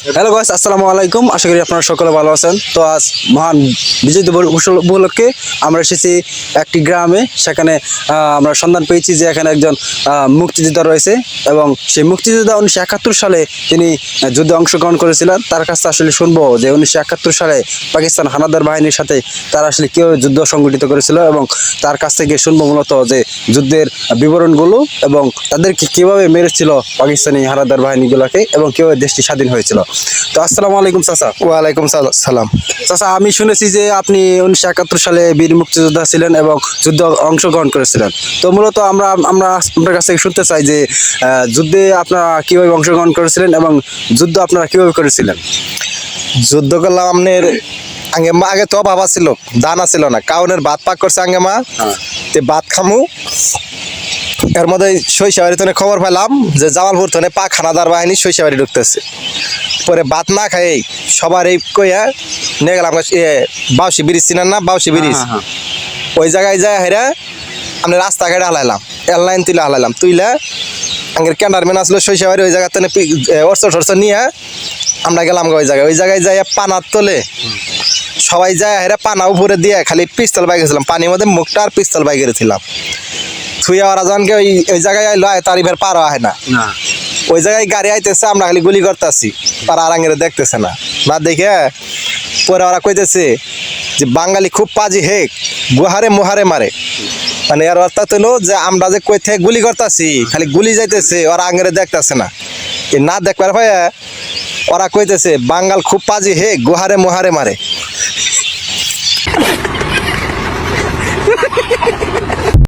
Hello guys, আসসালামু আলাইকুম। আশা করি আপনারা সকলে ভালো আছেন। তো আজ মহান বিজয় দিবস উপলক্ষে আমরা এসেছি একটি গ্রামে। সেখানে আমরা সন্ধান পেয়েছি যে এখানে একজন মুক্তিযোদ্ধা রয়েছে এবং সেই মুক্তিযোদ্ধা 1971 সালে তিনি যুদ্ধে অংশগ্রহণ করেছিলেন। তার কাছে আসলে শুনবো যে 1971 সালে পাকিস্তান হানাদার বাহিনীর সাথে তারা আসলে কীভাবে যুদ্ধ সংগঠিত করেছিল এবং তার কাছ থেকে শুনবো মূলত যে যুদ্ধের বিবরণগুলো এবং তাদেরকে কীভাবে মেরেছিল পাকিস্তানি হানাদার বাহিনীগুলোকে এবং কীভাবে দেশটি স্বাধীন হয়েছিল। তো আসসালামু আলাইকুম চাচা। ওয়ালাইকুম সালাম। চাচা, আমি শুনেছি যে আপনি 1971 সালে বীর মুক্তিযোদ্ধা ছিলেন এবং যুদ্ধ অংশগ্রহণ করেছিলেন। তো মূলত আমরা আমরা আপনার কাছ থেকে শুনতে চাই যে যুদ্ধে আপনারা কীভাবে অংশগ্রহণ করেছিলেন এবং যুদ্ধ আপনারা কীভাবে করেছিলেন। যুদ্ধ করলাম আপনার আগে তো বাবা ছিল, দানা ছিল না, কাউনের ভাত পাক করছে আগে মা, তে ভাত খামু। এর মধ্যে শৈশবাড়ি তো খবর পেলাম যে জামালপুর তো পাক হানাদার বাহিনী শৈশবাড়ি ঢুকতেছে। পরে ভাত না খাই সবার এই কইয়া নিয়ে গেলাম বাউসি ব্রিজ চিনেন না, বাউসি ব্রিজ, ওই জায়গায় যায় হেরা আমরা রাস্তাঘাটে হালাইলাম, এয়ারলাইন তুলে হালাইলাম, তুইলে আগের ক্যান্ডারম্যান আসলো শৈশবাড়ি, ওই জায়গাতে অর্চ টর্চ নিয়ে আমরা গেলাম ওই জায়গায় যাই পানার তোলে সবাই যায় হেরা পানা উপরে দিয়ে খালি পিস্তল বাইক গেছিলাম, পানির মধ্যে মুখটা আর পিস্তল বাইক গেছিলাম। থুইয়া ওরা জানকে ওই জায়গায় আইলো, তার এবার পারো আহে না, ওই জায়গায় গাড়ি আইতেছে, আমরা খালি গুলি করতেছি, তারা আরাঙ্গের দেখতেছে না, না দেখে পরে ওরা কইতেছে যে বাঙালি খুব পাজি হেক, গুহারে মুহারে মারে। মানে এর অর্থাৎ হলো যে আমরা যে কই থেকে গুলি করতেছি খালি গুলি যাইতেছে, ওরা আঙ্গের দেখতেছে না। না দেখবার ভয়ে ওরা কইতেছে বাঙাল খুব পাজি হেক, গুহারে মুহারে মারে।